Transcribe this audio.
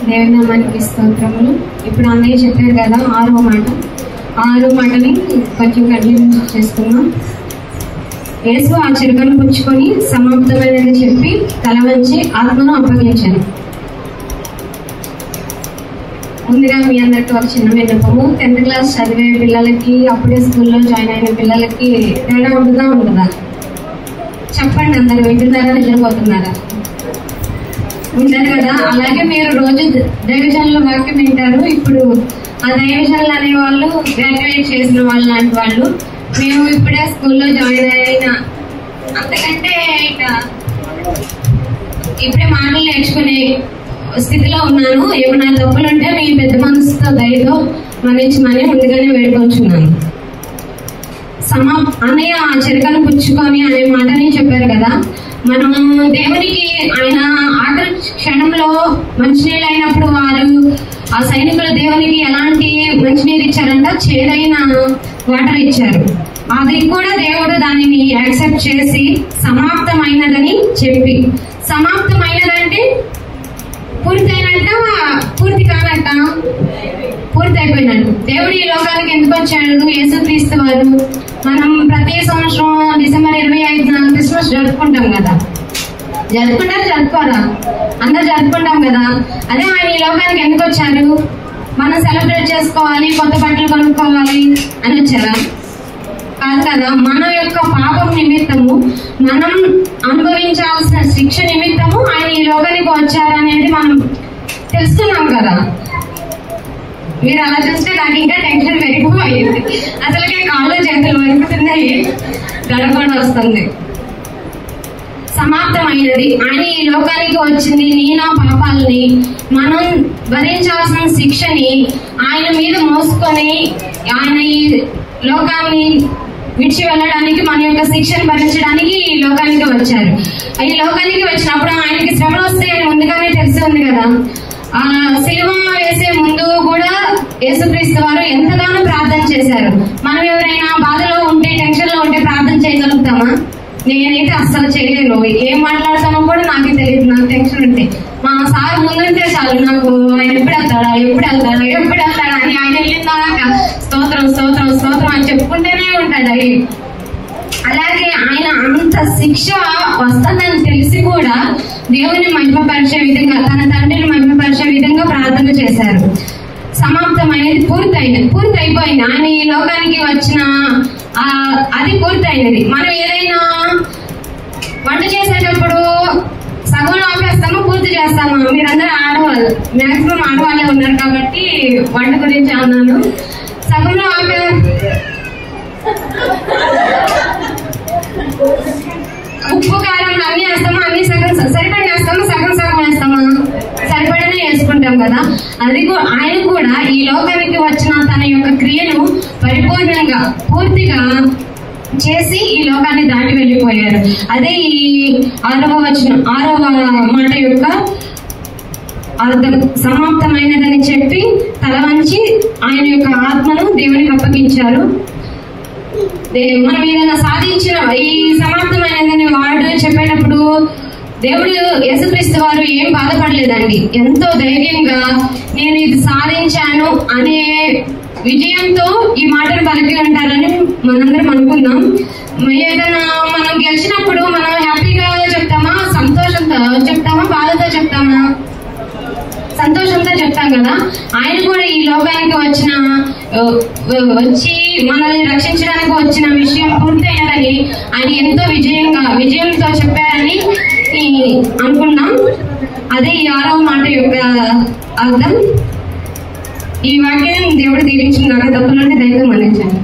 దేవుని నామానికి స్తోత్రములు. ఇప్పుడు అన్నయ్య చెప్పారు కదా 6వ మాట, 6వ మాటని కొంచెం కంటిన్యూ చేసుకున్నాం. యేసు ఆ చిరుకను పుచ్చుకొని సమాప్తమైనది చెప్పి తల వంచి ఆత్మను అప్పగించాను. ముందుగా మీ అందరికీ ఒక చిన్న విన్నపము. 10th క్లాస్ చదివే పిల్లలకి, అప్పుడే స్కూల్లో జాయిన్ అయిన పిల్లలకి తేడా ఉంటుందా? చెప్పండి, అందరు వింటున్నారా, నిద్రపోతున్నారా? ఉంటారు కదా. అలాగే మీరు రోజు దైవజనుల వాక్యం వింటారు. ఇప్పుడు ఆ దైవజనులు అనేవాళ్ళు గ్రాడ్యుయేట్ చేసిన వాళ్ళు లాంటి వాళ్ళు. మేము ఇప్పుడే స్కూల్లో జాయిన్ అయిన, అంతకంటే ఇప్పుడే మాటలు నేర్చుకునే స్థితిలో ఉన్నాను. ఏమన్నా తప్పులుంటే మీ పెద్ద మనసుతో దయతో మన్నించమని ముందుగానే వేడుకొంచున్నాను. అన్నయ్య ఆ చిరకను పుచ్చుకొని అనే మాటని చెప్పారు కదా. మనం దేవునికి ఆయన ఆఖరి క్షణంలో మంచినీళ్ళు అయినప్పుడు ఆ సైనికులు దేవునికి ఎలాంటి మంచినీరు ఇచ్చారంట? చేదైన వాటర్ ఇచ్చారు. అది కూడా దేవుడు దానిని యాక్సెప్ట్ చేసి సమాప్తమైనదని చెప్పి, సమాప్తమైనదంటే పూర్తయినట్ట, పూర్తి కానట్ట? పూర్తి అయిపోయినట్టు. దేవుడు ఈ లోకానికి ఎందుకు వచ్చాడు? యేసుక్రీస్తు వారు. మనం ప్రతి సంవత్సరం డిసెంబర్ 25న క్రిస్మస్ జరుపుకుంటాం కదా. జరుపుకోరా? అందరు జరుపుకుంటాం కదా. అదే ఆయన ఈ లోకానికి ఎందుకు వచ్చారు? మనం సెలబ్రేట్ చేసుకోవాలి, కొత్త బట్టలు కొనుక్కోవాలి అని వచ్చారా? కాదు కదా. మన యొక్క పాపం నిమిత్తము, మనం అనుభవించాల్సిన శిక్ష నిమిత్తము ఆయన ఈ లోకానికి వచ్చారనేది మనం తెలుసుకున్నాం కదా. మీరు అలా చూస్తే నాకు ఇంకా టెన్షన్ పెరిగిపోయింది. అసలుకే కాళ్ళు చేతులు వణుకుతున్నాయి, గడపడ వస్తుంది. సమాప్తమైనది. ఆయన ఈ లోకానికి వచ్చింది నీ నా పాపాలని, మనం భరించాల్సిన శిక్షని ఆయన మీద మోసుకొని ఆయన ఈ లోకాన్ని విడిచి వెళ్ళడానికి, మన యొక్క శిక్షను భరించడానికి ఈ లోకానికి వచ్చారు. ఈ లోకానికి వచ్చినప్పుడు ఆయనకి శ్రమలు వస్తాయని ముందుగానే తెలిసి ఉంది కదా. ఆ సిలువ వేసే ముందు కూడా యేసుక్రీస్తు వారు ఎంతగానో ప్రార్థన చేశారు. మనం ఎవరైనా బాధలో ఉంటే, టెన్షన్ లో ఉంటే ప్రార్థన చేయగలుగుతామా? నేనైతే అస్సలు చేయలేను. ఏం మాట్లాడతానో కూడా నాకే తెలియదు. నాకు టెన్షన్ ఉంటే మా సార్ ముందుంటే చాలు, నాకు ఆయన ఎప్పుడు వెళ్తాడా అని ఆయన వెళ్ళిందాక స్తోత్రం స్తోత్రం స్తోత్రం అని చెప్పుకుంటూనే ఉంటాడు. అలాగే ఆయన అంత శిక్ష వస్తుందని తెలిసి కూడా దేవుని మహిమపరిచే విధంగా, తన తండ్రిని మహిమపరిచే విధంగా ప్రార్థన చేశారు. సమాప్తమైనది, పూర్తయిపోయింది. ఆయన ఈ లోకానికి వచ్చిన అది పూర్తయినది. మనం ఏదైనా వంట చేసేటప్పుడు సగంలో ఆపేస్తామా, పూర్తి చేస్తామా? మీరందరూ ఆడవాళ్ళు, మాక్సిమం ఆడవాళ్ళే ఉన్నారు కాబట్టి వంట గురించి అన్నాను. సగంలో ఉప్పు కారం అన్ని వేస్తామా? అన్ని సరిపడి వేస్తామా? సగం వేస్తామా? సరిపడనే వేసుకుంటాం కదా. అది ఆయన కూడా ఈ లోకానికి వచ్చిన తన యొక్క క్రియను పరిపూర్ణంగా, పూర్తిగా చేసి ఈ లోకాన్ని దాటి వెళ్ళిపోయారు. అదే ఈ 6వ మాట యొక్క అర్థం. సమాప్తమైనదని చెప్పి తల వంచి ఆయన యొక్క ఆత్మను దేవునికి అప్పగించారు. మనం ఏదైనా సాధించిన ఈ సమాప్తమైనదని వాడు చెప్పేటప్పుడు దేవుడు యేసుక్రీస్తు వారు ఏం బాధపడలేదండి. ఎంతో ధైర్యంగా నేను ఇది సాధించాను అనే విజయంతో ఈ మాటలు పలికి ఉంటారని మనందరం అనుకున్నాం. ఏదైనా మనం గెలిచినప్పుడు మనం హ్యాపీగా చెప్తామా, సంతోషంతో చెప్తామా, బాధతో చెప్తామా? సంతోషంతో చెప్తాం కదా. ఆయన కూడా ఈ లోకానికి వచ్చి మనల్ని రక్షించడానికి వచ్చిన విషయం పూర్తయినదని ఆయన ఎంతో విజయంతో చెప్పారని అనుకున్నాం. అదే ఈ 6వ మాట యొక్క అర్థం. ఈ వాక్యం దేవుడు దీవించిన తప్పులంటే దయతో మన్నించండి.